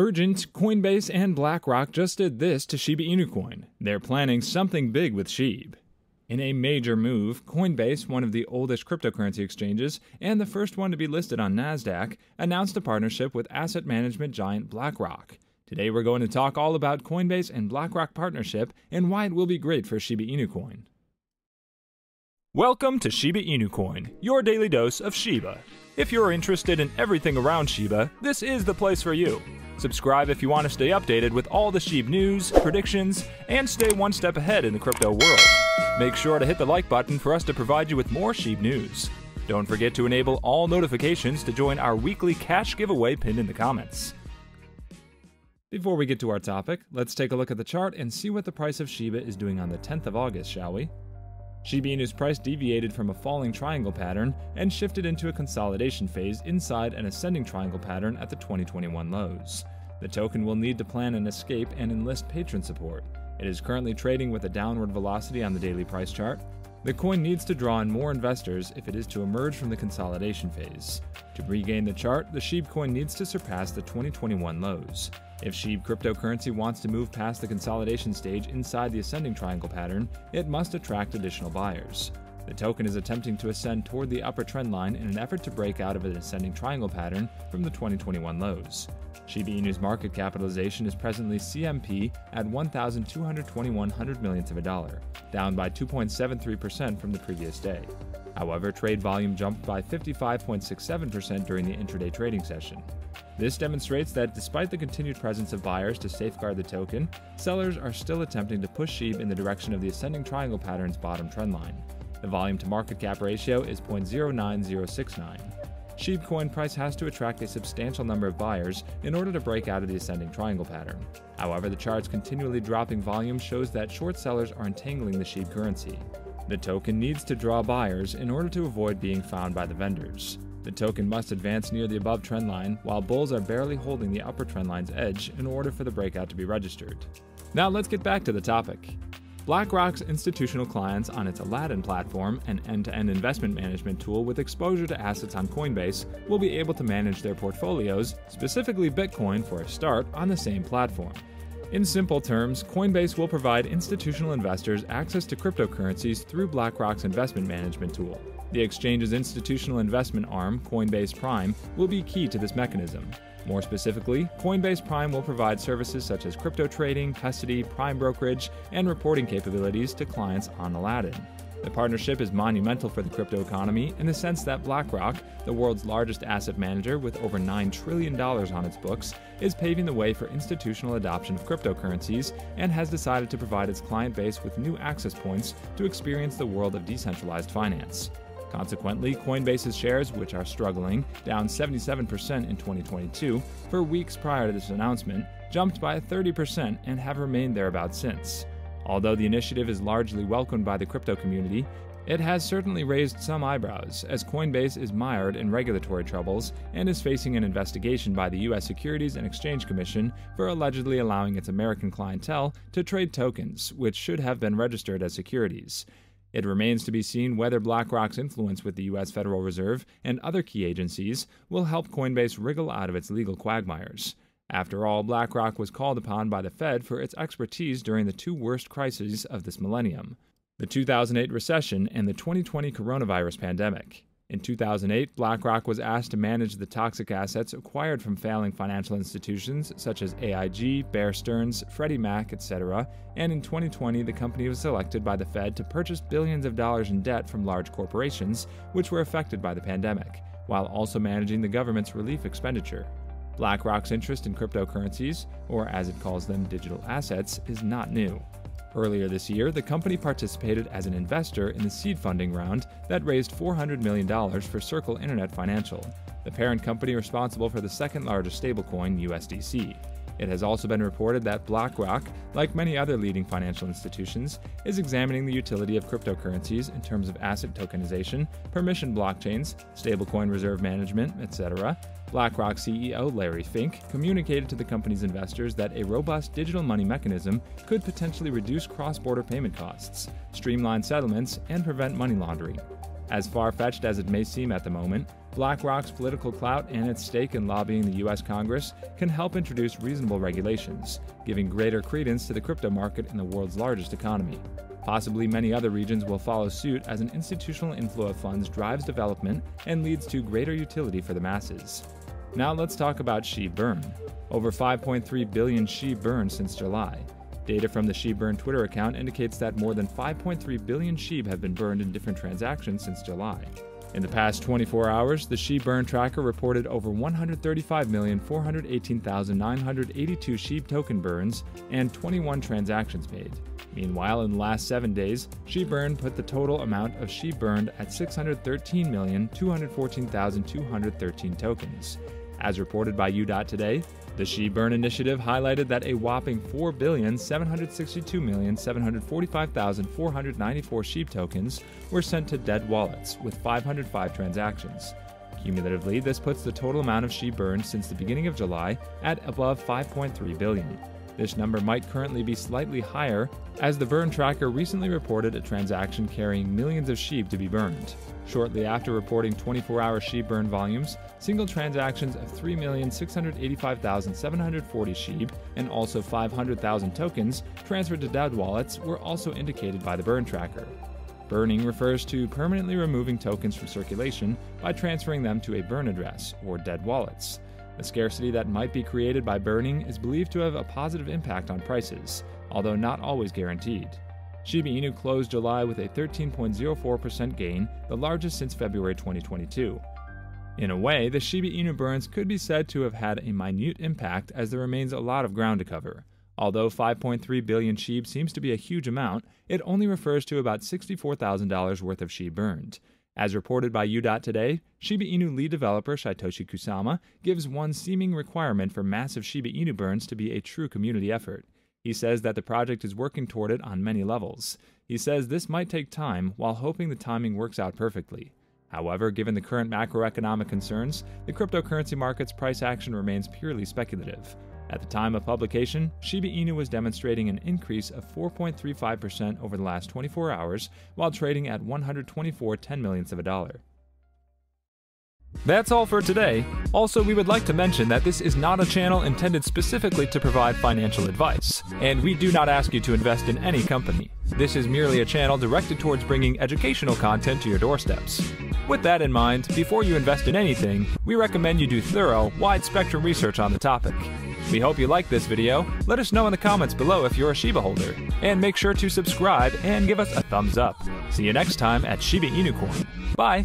Urgent, Coinbase and BlackRock just did this to Shiba Inu Coin. They're planning something big with Shib. In a major move, Coinbase, one of the oldest cryptocurrency exchanges and the first one to be listed on NASDAQ, announced a partnership with asset management giant BlackRock. Today we're going to talk all about Coinbase and BlackRock partnership and why it will be great for Shiba Inu Coin. Welcome to Shiba Inu Coin, your daily dose of Shiba. If you're interested in everything around Shiba, this is the place for you. Subscribe if you want to stay updated with all the Shib news, predictions, and stay one step ahead in the crypto world. Make sure to hit the like button for us to provide you with more Shib news. Don't forget to enable all notifications to join our weekly cash giveaway pinned in the comments. Before we get to our topic, let's take a look at the chart and see what the price of Shiba is doing on the 10th of August, shall we? Shiba Inu's price deviated from a falling triangle pattern and shifted into a consolidation phase inside an ascending triangle pattern at the 2021 lows. The token will need to plan an escape and enlist patron support. It is currently trading with a downward velocity on the daily price chart. The coin needs to draw in more investors if it is to emerge from the consolidation phase. To regain the chart, the Shib coin needs to surpass the 2021 lows. If Shib cryptocurrency wants to move past the consolidation stage inside the ascending triangle pattern, it must attract additional buyers. The token is attempting to ascend toward the upper trend line in an effort to break out of an ascending triangle pattern from the 2021 lows. Shiba Inu's market capitalization is presently CMP at $1,221 millionths of a dollar, down by 2.73% from the previous day. However, trade volume jumped by 55.67% during the intraday trading session. This demonstrates that despite the continued presence of buyers to safeguard the token, sellers are still attempting to push Shib in the direction of the ascending triangle pattern's bottom trend line. The volume to market cap ratio is 0.09069. Shib coin price has to attract a substantial number of buyers in order to break out of the ascending triangle pattern. However, the chart's continually dropping volume shows that short sellers are entangling the Shib currency. The token needs to draw buyers in order to avoid being found by the vendors. The token must advance near the above trend line, while bulls are barely holding the upper trend line's edge in order for the breakout to be registered. Now let's get back to the topic. BlackRock's institutional clients on its Aladdin platform, an end-to-end investment management tool with exposure to assets on Coinbase, will be able to manage their portfolios, specifically Bitcoin for a start, on the same platform. In simple terms, Coinbase will provide institutional investors access to cryptocurrencies through BlackRock's investment management tool. The exchange's institutional investment arm, Coinbase Prime, will be key to this mechanism. More specifically, Coinbase Prime will provide services such as crypto trading, custody, prime brokerage, and reporting capabilities to clients on Aladdin. The partnership is monumental for the crypto economy in the sense that BlackRock, the world's largest asset manager with over $9 trillion on its books, is paving the way for institutional adoption of cryptocurrencies and has decided to provide its client base with new access points to experience the world of decentralized finance. Consequently, Coinbase's shares, which are struggling, down 77% in 2022, for weeks prior to this announcement, jumped by 30% and have remained thereabouts since. Although the initiative is largely welcomed by the crypto community, it has certainly raised some eyebrows, as Coinbase is mired in regulatory troubles and is facing an investigation by the U.S. Securities and Exchange Commission for allegedly allowing its American clientele to trade tokens, which should have been registered as securities. It remains to be seen whether BlackRock's influence with the U.S. Federal Reserve and other key agencies will help Coinbase wriggle out of its legal quagmires. After all, BlackRock was called upon by the Fed for its expertise during the two worst crises of this millennium, the 2008 recession and the 2020 coronavirus pandemic. In 2008, BlackRock was asked to manage the toxic assets acquired from failing financial institutions such as AIG, Bear Stearns, Freddie Mac, etc., and in 2020 the company was selected by the Fed to purchase billions of dollars in debt from large corporations which were affected by the pandemic, while also managing the government's relief expenditure. BlackRock's interest in cryptocurrencies, or as it calls them, digital assets, is not new. Earlier this year, the company participated as an investor in the seed funding round that raised $400 million for Circle Internet Financial, the parent company responsible for the second largest stablecoin, USDC. It has also been reported that BlackRock, like many other leading financial institutions, is examining the utility of cryptocurrencies in terms of asset tokenization, permissioned blockchains, stablecoin reserve management, etc. BlackRock CEO Larry Fink communicated to the company's investors that a robust digital money mechanism could potentially reduce cross-border payment costs, streamline settlements, and prevent money laundering. As far-fetched as it may seem at the moment, BlackRock's political clout and its stake in lobbying the U.S. Congress can help introduce reasonable regulations, giving greater credence to the crypto market in the world's largest economy. Possibly many other regions will follow suit as an institutional inflow of funds drives development and leads to greater utility for the masses. Now let's talk about Shib burn. Over 5.3 billion Shib burned since July. Data from the Shib burn Twitter account indicates that more than 5.3 billion Shib have been burned in different transactions since July. In the past 24 hours, the Shib burn tracker reported over 135,418,982 Shib token burns and 21 transactions made. Meanwhile, in the last 7 days, Shib burn put the total amount of Shib burned at 613,214,213 tokens. As reported by U.Today, the Shib burn initiative highlighted that a whopping 4,762,745,494 Shib tokens were sent to dead wallets, with 505 transactions. Cumulatively, this puts the total amount of Shib burned since the beginning of July at above 5.3 billion. This number might currently be slightly higher, as the burn tracker recently reported a transaction carrying millions of Shib to be burned. Shortly after reporting 24-hour Shib burn volumes, single transactions of 3,685,740 Shib and also 500,000 tokens transferred to dead wallets were also indicated by the burn tracker. Burning refers to permanently removing tokens from circulation by transferring them to a burn address, or dead wallets. The scarcity that might be created by burning is believed to have a positive impact on prices, although not always guaranteed. Shiba Inu closed July with a 13.04% gain, the largest since February 2022. In a way, the Shiba Inu burns could be said to have had a minute impact as there remains a lot of ground to cover. Although 5.3 billion Shib seems to be a huge amount, it only refers to about $64,000 worth of Shib burned. As reported by U.Today, Shiba Inu lead developer Satoshi Kusama gives one seeming requirement for massive Shiba Inu burns to be a true community effort. He says that the project is working toward it on many levels. He says this might take time, while hoping the timing works out perfectly. However, given the current macroeconomic concerns, the cryptocurrency market's price action remains purely speculative. At the time of publication, Shiba Inu was demonstrating an increase of 4.35% over the last 24 hours, while trading at 124 10/millionths of a dollar. That's all for today. Also, we would like to mention that this is not a channel intended specifically to provide financial advice, and we do not ask you to invest in any company. This is merely a channel directed towards bringing educational content to your doorsteps. With that in mind, before you invest in anything, we recommend you do thorough, wide-spectrum research on the topic. We hope you liked this video. Let us know in the comments below if you're a Shiba holder, and make sure to subscribe and give us a thumbs up. See you next time at Shiba Inu Coin. Bye!